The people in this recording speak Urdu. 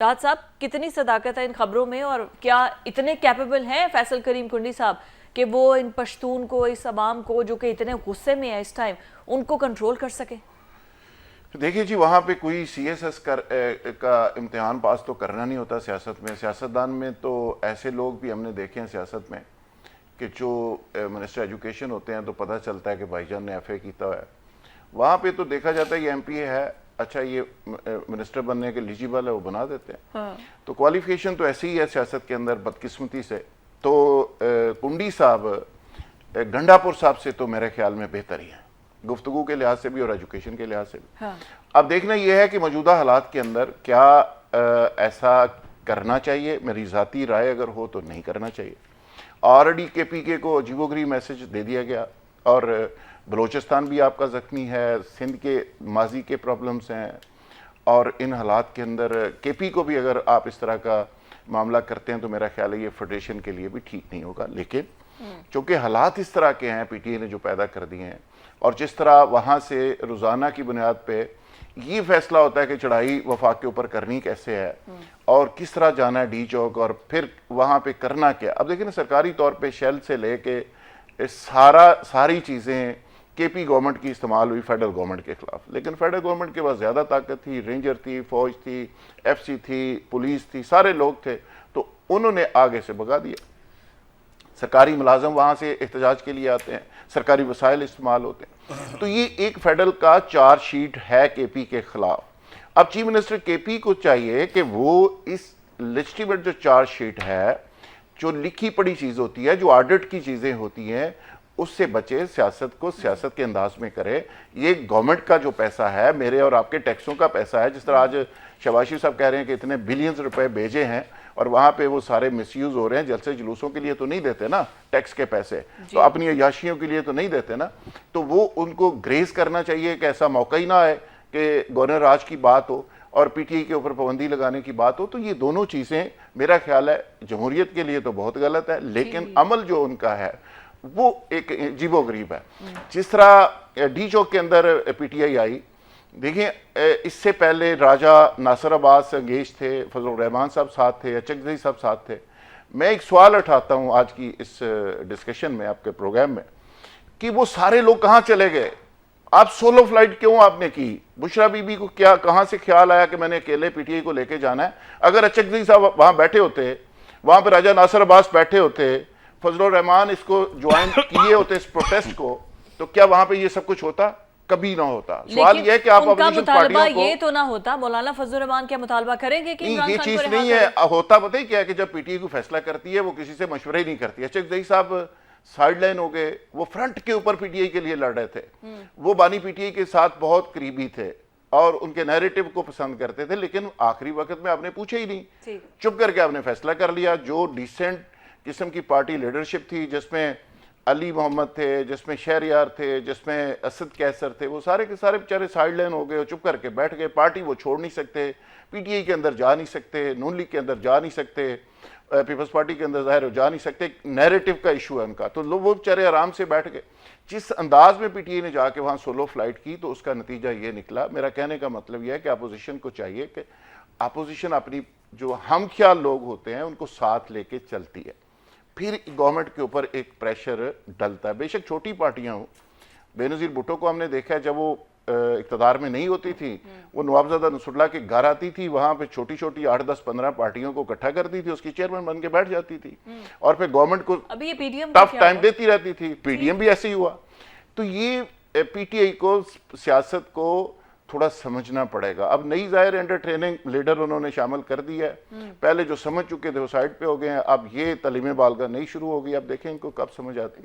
راحت صاحب کتنی صداقت ہے ان خبروں میں، اور کیا اتنے کیپیبل ہیں فیصل کریم کنڈی صاحب کہ وہ ان پشتون کو، اس عوام کو جو کہ اتنے غصے میں ہے اس ٹائم، ان کو کنٹرول کر سکے؟ دیکھیے جی، وہاں پہ کوئی سی ایس ایس کا امتحان پاس تو کرنا نہیں ہوتا سیاست میں. سیاستدان میں تو ایسے لوگ بھی ہم نے دیکھے ہیں سیاست میں کہ جو منسٹر ایجوکیشن ہوتے ہیں تو پتہ چلتا ہے کہ بھائی جان نے ایف اے کیتا ہے. وہاں پہ تو دیکھا جاتا ہے یہ ایم پی اے ہے، اچھا یہ منسٹر بننے کے ایلیجیبل ہے، وہ بنا دیتے ہیں. تو کوالیفیکیشن تو ایسی ہی ہے سیاست کے اندر بدقسمتی سے. تو کنڈی صاحب گنڈا پور صاحب سے تو میرے خیال میں بہتر ہی ہیں گفتگو کے لحاظ سے بھی اور ایجوکیشن کے لحاظ سے بھی. اب دیکھنا یہ ہے کہ موجودہ حالات کے اندر کیا ایسا کرنا چاہیے. میری ذاتی رائے اگر ہو تو نہیں کرنا چاہیے. آلریڈی کے پی کے کو عجیب و غریب میسج دے دیا گیا، اور بلوچستان بھی آپ کا زخمی ہے، سندھ کے ماضی کے پرابلمز ہیں، اور ان حالات کے اندر کے پی کو بھی اگر آپ اس طرح کا معاملہ کرتے ہیں تو میرا خیال ہے یہ فیڈریشن کے لیے بھی ٹھیک نہیں ہوگا. لیکن چونکہ حالات اس طرح کے ہیں پی ٹی اے نے جو پیدا کر دیے ہیں، اور جس طرح وہاں سے روزانہ کی بنیاد پہ یہ فیصلہ ہوتا ہے کہ چڑھائی وفاق کے اوپر کرنی کیسے ہے اور کس طرح جانا ہے ڈی چوک، اور پھر وہاں پہ کرنا کیا. اب دیکھیں نا، سرکاری طور پہ شیل سے لے کے ساری چیزیں کے پی گورنمنٹ کی استعمال ہوئی فیڈرل گورنمنٹ کے خلاف. لیکن فیڈرل گورنمنٹ کے پاس زیادہ طاقت تھی، رینجر تھی، فوج تھی، ایف سی تھی، پولیس تھی، سارے لوگ تھے، تو انہوں نے آگے سے بھگا دیا. سرکاری ملازم وہاں سے احتجاج کے لیے آتے ہیں، سرکاری وسائل استعمال ہوتے ہیں. تو یہ ایک فیڈرل کا چارج شیٹ ہے کے پی کے خلاف. اب چیف منسٹر کے پی کو چاہیے کہ وہ اس لیجسٹیمیٹ جو چارج شیٹ ہے، جو لکھی پڑی چیز ہوتی ہے، جو آڈٹ کی چیزیں ہوتی ہیں، اس سے بچے، سیاست کو سیاست کے انداز میں کرے. یہ گورنمنٹ کا جو پیسہ ہے، میرے اور آپ کے ٹیکسوں کا پیسہ ہے. جس طرح آج شباشی صاحب کہہ رہے ہیں کہ اتنے بلینز روپے بھیجے ہیں اور وہاں پہ وہ سارے مس یوز ہو رہے ہیں. جلسے جلوسوں کے لیے تو نہیں دیتے نا ٹیکس کے پیسے، تو اپنی عیاشیوں کے لیے تو نہیں دیتے نا. تو وہ ان کو گریز کرنا چاہیے کہ ایسا موقع ہی نہ آئے کہ گورنر راج کی بات ہو اور پی ٹی آئی کے اوپر پابندی لگانے کی بات ہو. تو یہ دونوں چیزیں میرا خیال ہے جمہوریت کے لیے تو بہت غلط ہے، لیکن عمل جو ان کا ہے وہ ایک عجیب و غریب ہے. جس طرح ڈی چوک کے اندر پی ٹی آئی آئی، دیکھیں اس سے پہلے راجہ ناصر عباس انگیج تھے، فضل الرحمان صاحب ساتھ تھے، اچکزئی صاحب ساتھ تھے. میں ایک سوال اٹھاتا ہوں آج کی اس ڈسکشن میں، آپ کے پروگرام میں، کہ وہ سارے لوگ کہاں چلے گئے؟ آپ سولو فلائٹ کیوں آپ نے کی؟ بشرا بی بی کو کہاں سے خیال آیا کہ میں نے اکیلے پی ٹی آئی کو لے کے جانا ہے؟ اگر اچکزئی صاحب وہاں بیٹھے ہوتے، وہاں پہ راجہ ناصر عباس بیٹھے ہوتے، فضل الرحمان اس کو جوائن کیے ہوتے اس پروٹیسٹ کو، تو کیا وہاں پہ یہ سب کچھ ہوتا؟ کبھی نہ ہوتا. سوال یہ ہے کہ آپ اپوزیشن پارٹیوں کو، یہ تو نہ ہوتا. مولانا فضل الرحمان کیا مطالبہ کریں گے کہ عمران یہ خان چیز کو رہا نہیں ہے. ہوتا پتہ ہی کیا ہے کہ جب پی ٹی آئی کو فیصلہ کرتی ہے وہ کسی سے مشورے ہی نہیں کرتی. اچکزئی صاحب سائیڈ لائن ہو گئے، وہ فرنٹ کے اوپر پی ٹی آئی کے لیے لڑ رہے تھے. وہ بانی پی ٹی آئی کے ساتھ بہت قریبی تھے اور ان کے نیریٹو کو پسند کرتے تھے، لیکن آخری وقت میں آپ نے پوچھا ہی نہیں، چپ کر کے آپ نے فیصلہ کر لیا. جو ڈیسنٹ قسم کی پارٹی لیڈرشپ تھی، جس میں علی محمد تھے، جس میں شہریار تھے، جس میں اسد کیسر تھے، وہ سارے کے سارے بیچارے سائیڈ لائن ہو گئے اور چپ کر کے بیٹھ گئے. پارٹی وہ چھوڑ نہیں سکتے، پی ٹی آئی کے اندر جا نہیں سکتے، نون لیگ کے اندر جا نہیں سکتے، پیپلز پارٹی کے اندر ظاہر ہو جا نہیں سکتے. نیریٹو کا ایشو ہے ان کا. تو لوگ وہ بیچارے آرام سے بیٹھ گئے. جس انداز میں پی ٹی آئی نے جا کے وہاں سولو فلائٹ کی تو اس کا نتیجہ یہ نکلا. میرا کہنے کا مطلب یہ ہے کہ اپوزیشن کو چاہیے کہ اپوزیشن اپنی جو ہم خیال لوگ ہوتے ہیں ان کو ساتھ لے کے چلتی ہے، پھر گورنمنٹ کے اوپر ایک پریشر ڈلتا ہے. بے شک چھوٹی پارٹیاں ہوں، بے نظیر بھٹو کو ہم نے دیکھا ہے جب وہ اقتدار میں نہیں ہوتی تھی، وہ نوابزادہ نصر اللہ کے گھر آتی تھی، وہاں پہ چھوٹی چھوٹی 8 10 15 پارٹیوں کو اکٹھا کرتی تھی، اس کی چیئرمین بن کے بیٹھ جاتی تھی اور پھر گورنمنٹ کو ٹف ٹائم دیتی رہتی تھی. پی ڈی ایم بھی ایسے ہی ہوا. تو یہ پی ٹی آئی کو سیاست کو تھوڑا سمجھنا پڑے گا. اب نئی ظاہر انڈر ٹریننگ لیڈر انہوں نے شامل کر دی ہے. پہلے جو سمجھ چکے تھے وہ سائڈ پہ ہو گئے ہیں. اب یہ تعلیم بالغاہ نہیں شروع ہوگی. اب دیکھیں ان کو کب سمجھ آتی.